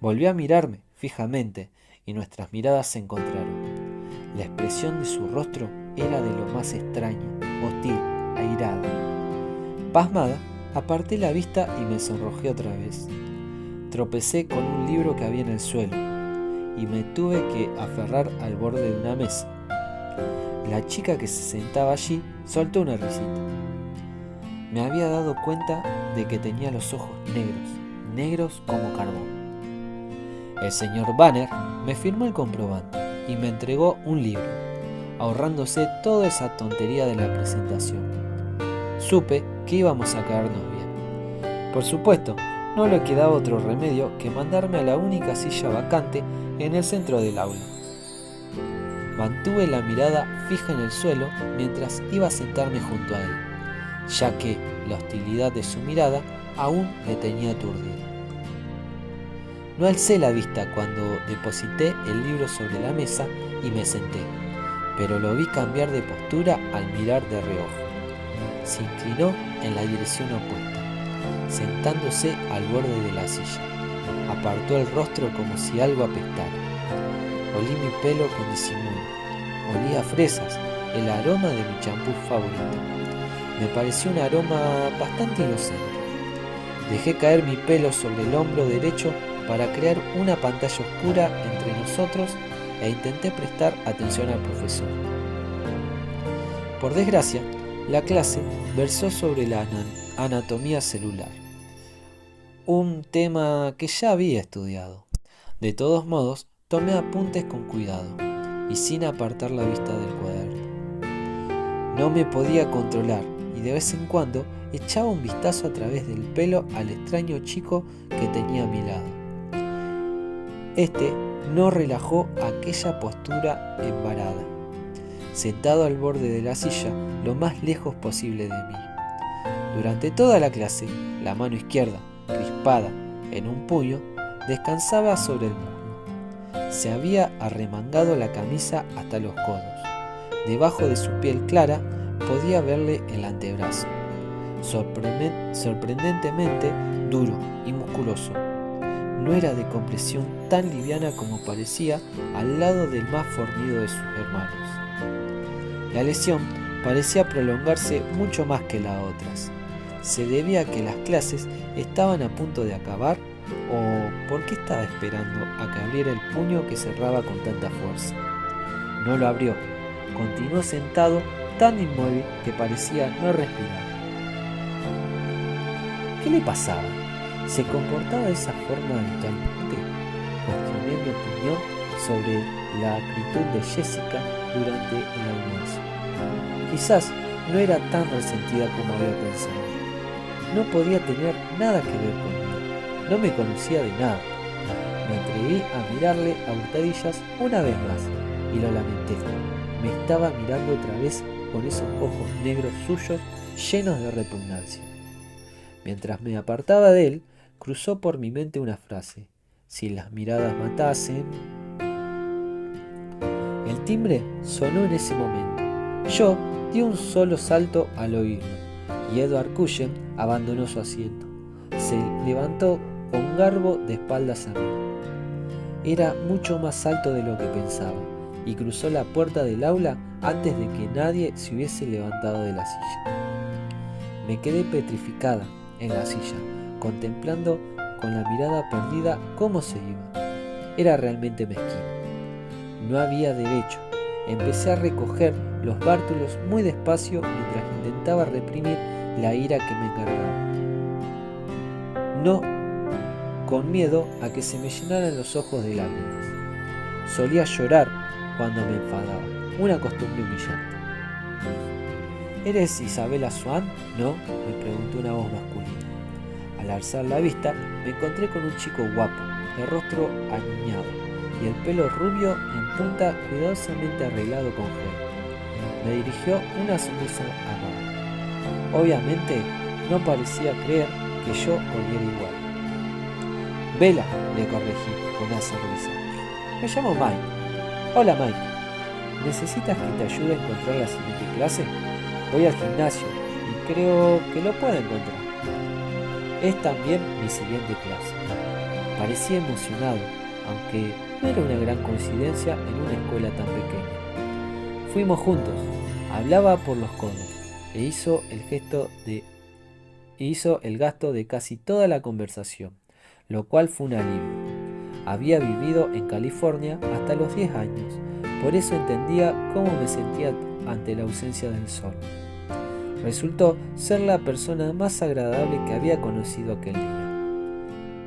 Volvió a mirarme fijamente y nuestras miradas se encontraron. La expresión de su rostro era de lo más extraña, hostil, airada. Pasmada, aparté la vista y me sonrojé otra vez. Tropecé con un libro que había en el suelo y me tuve que aferrar al borde de una mesa. La chica que se sentaba allí soltó una risita. Me había dado cuenta de que tenía los ojos negros como carbón. El señor Banner me firmó el comprobante y me entregó un libro, ahorrándose toda esa tontería de la presentación. Supe que íbamos a caernos bien. Por supuesto, no le quedaba otro remedio que mandarme a la única silla vacante en el centro del aula. Mantuve la mirada fija en el suelo mientras iba a sentarme junto a él, ya que la hostilidad de su mirada aún me tenía aturdida. No alcé la vista cuando deposité el libro sobre la mesa y me senté, pero lo vi cambiar de postura al mirar de reojo. Se inclinó en la dirección opuesta, sentándose al borde de la silla. Apartó el rostro como si algo apestara. Olí mi pelo con disimulo. Olía a fresas, el aroma de mi champú favorito. Me pareció un aroma bastante inocente. Dejé caer mi pelo sobre el hombro derecho para crear una pantalla oscura entre nosotros e intenté prestar atención al profesor. Por desgracia, la clase versó sobre la anatomía celular, un tema que ya había estudiado. De todos modos, tomé apuntes con cuidado y sin apartar la vista del cuaderno. No me podía controlar y de vez en cuando echaba un vistazo a través del pelo al extraño chico que tenía a mi lado. Este no relajó aquella postura embarada, sentado al borde de la silla lo más lejos posible de mí. Durante toda la clase, la mano izquierda, crispada en un puño, descansaba sobre el muslo. Se había arremangado la camisa hasta los codos. Debajo de su piel clara podía verle el antebrazo, sorprendentemente duro y musculoso. No era de complexión tan liviana como parecía al lado del más fornido de sus hermanos. La lesión parecía prolongarse mucho más que las otras. ¿Se debía a que las clases estaban a punto de acabar o por qué estaba esperando a que abriera el puño que cerraba con tanta fuerza? No lo abrió. Continuó sentado tan inmóvil que parecía no respirar. ¿Qué le pasaba? ¿Se comportaba de esa forma habitualmente? Cuestioné mi opinión sobre la actitud de Jessica durante el almuerzo. Quizás no era tan resentida como había pensado. No podía tener nada que ver conmigo. No me conocía de nada. Me atreví a mirarle a hurtadillas una vez más y lo lamenté. Me estaba mirando otra vez con esos ojos negros suyos llenos de repugnancia. Mientras me apartaba de él, cruzó por mi mente una frase: si las miradas matasen. El timbre sonó en ese momento. Yo di un solo salto al oírlo y Edward Cullen abandonó su asiento. Se levantó con garbo de espaldas a mí. Era mucho más alto de lo que pensaba y cruzó la puerta del aula antes de que nadie se hubiese levantado de la silla. Me quedé petrificada en la silla, contemplando con la mirada perdida cómo se iba. Era realmente mezquino. No había derecho. Empecé a recoger los bártulos muy despacio mientras intentaba reprimir la ira que me encargaba. No con miedo a que se me llenaran los ojos de lágrimas. Solía llorar cuando me enfadaba, una costumbre humillante. ¿Eres Isabella Swan? ¿No?, me preguntó una voz masculina. Al alzar la vista, me encontré con un chico guapo, de rostro aniñado y el pelo rubio en punta cuidadosamente arreglado con gel. Me dirigió una sonrisa amable. Obviamente, no parecía creer que yo oliera igual. Vela, le corregí con una sonrisa. Me llamo Mike. Hola, Mike. ¿Necesitas que te ayude a encontrar la siguiente clase? Voy al gimnasio y creo que lo puedo encontrar. Es también mi siguiente clase. Parecía emocionado, aunque no era una gran coincidencia en una escuela tan pequeña. Fuimos juntos, hablaba por los codos, e hizo el gasto de casi toda la conversación, lo cual fue un alivio. Había vivido en California hasta los 10 años, por eso entendía cómo me sentía ante la ausencia del sol. Resultó ser la persona más agradable que había conocido aquel día.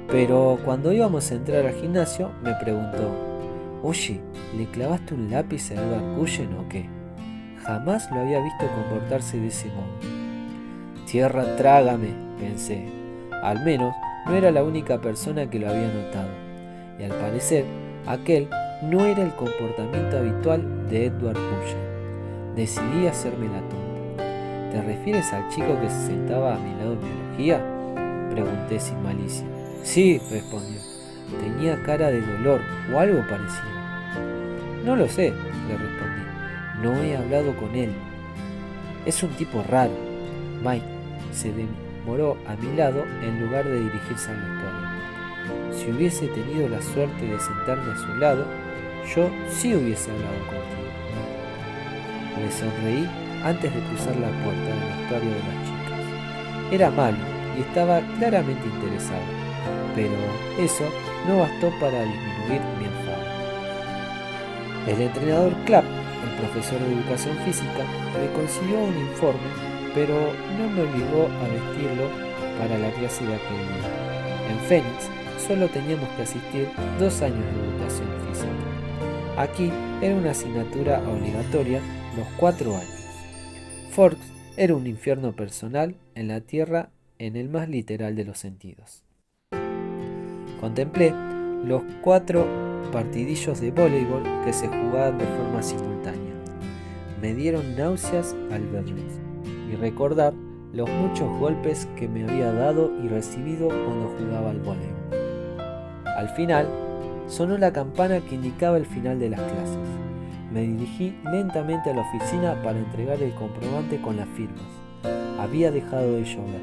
Pero cuando íbamos a entrar al gimnasio, me preguntó: «Oye, ¿le clavaste un lápiz a Edward Cullen o qué?» Jamás lo había visto comportarse de ese modo. «Tierra, trágame», pensé. Al menos no era la única persona que lo había notado. Y al parecer, aquel no era el comportamiento habitual de Edward Cullen. Decidí hacerme la tonta. «¿Te refieres al chico que se sentaba a mi lado en biología?», pregunté sin malicia. «Sí», respondió. «Tenía cara de dolor o algo parecido». «No lo sé», le respondí. «No he hablado con él. Es un tipo raro». Mike se demoró a mi lado en lugar de dirigirse al vestuario. Si hubiese tenido la suerte de sentarme a su lado, yo sí hubiese hablado contigo. Le sonreí antes de cruzar la puerta del vestuario de las chicas. Era malo y estaba claramente interesado, pero eso no bastó para disminuir mi enfado. El entrenador Clapp, el profesor de educación física, me consiguió un informe, pero no me obligó a vestirlo para la clase de aquel día. En Phoenix solo teníamos que asistir 2 años de educación física. Aquí era una asignatura obligatoria los 4 años. Forks era un infierno personal en la tierra en el más literal de los sentidos. Contemplé los 4 partidillos de voleibol que se jugaban de forma simultánea. Me dieron náuseas al verlos y recordar los muchos golpes que me había dado y recibido cuando jugaba al voleibol. Al final, sonó la campana que indicaba el final de las clases. Me dirigí lentamente a la oficina para entregar el comprobante con las firmas. Había dejado de llover,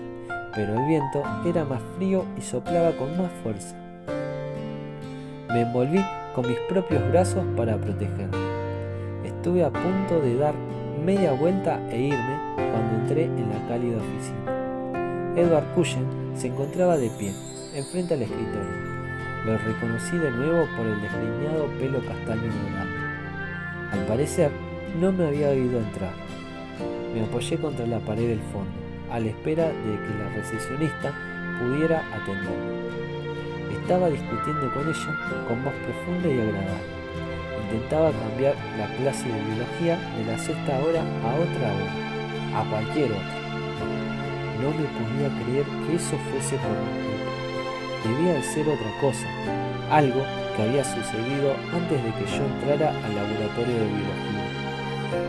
pero el viento era más frío y soplaba con más fuerza. Me envolví con mis propios brazos para protegerme. Estuve a punto de dar media vuelta e irme cuando entré en la cálida oficina. Edward Cullen se encontraba de pie, enfrente al escritorio. Lo reconocí de nuevo por el desgreñado pelo castaño dorado. Al parecer, no me había oído entrar. Me apoyé contra la pared del fondo, a la espera de que la recepcionista pudiera atenderme. Estaba discutiendo con ella con voz profunda y agradable. Intentaba cambiar la clase de biología de la sexta hora a otra hora, a cualquier otra. No me podía creer que eso fuese por mi culpa. Debía de ser otra cosa, algo que había sucedido antes de que yo entrara al laboratorio de biología.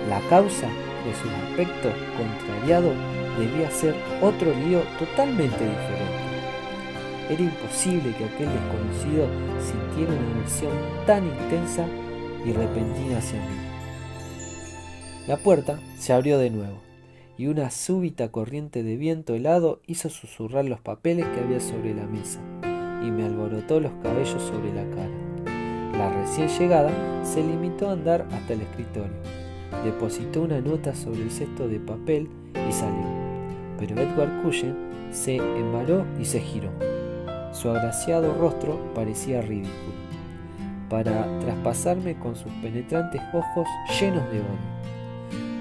La causa de su aspecto contrariado debía ser otro lío totalmente diferente. Era imposible que aquel desconocido sintiera una aversión tan intensa y repentina hacia mí. La puerta se abrió de nuevo, y una súbita corriente de viento helado hizo susurrar los papeles que había sobre la mesa, y me alborotó los cabellos sobre la cara. La recién llegada se limitó a andar hasta el escritorio, depositó una nota sobre el cesto de papel y salió. Pero Edward Cullen se embaró y se giró. Su agraciado rostro parecía ridículo, para traspasarme con sus penetrantes ojos llenos de odio.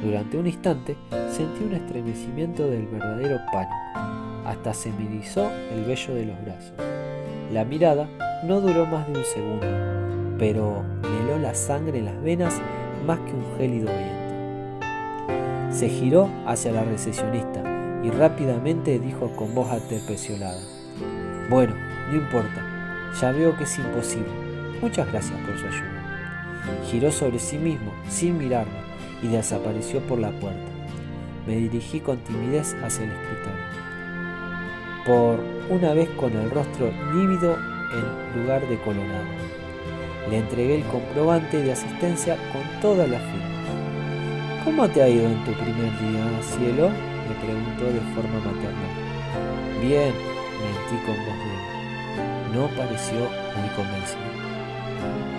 Durante un instante sentí un estremecimiento del verdadero pánico, hasta se me erizó el vello de los brazos. La mirada no duró más de un segundo, pero me heló la sangre en las venas más que un gélido viento. Se giró hacia la recepcionista y rápidamente dijo con voz aterciopelada: «Bueno, no importa, ya veo que es imposible. Muchas gracias por su ayuda». Giró sobre sí mismo, sin mirarme, y desapareció por la puerta. Me dirigí con timidez hacia el escritorio, por una vez con el rostro lívido en lugar de colorado. Le entregué el comprobante de asistencia con todas las firmas. «¿Cómo te ha ido en tu primer día, cielo?», me preguntó de forma maternal. «Bien», mentí con voz débil. no pareció muy convencido.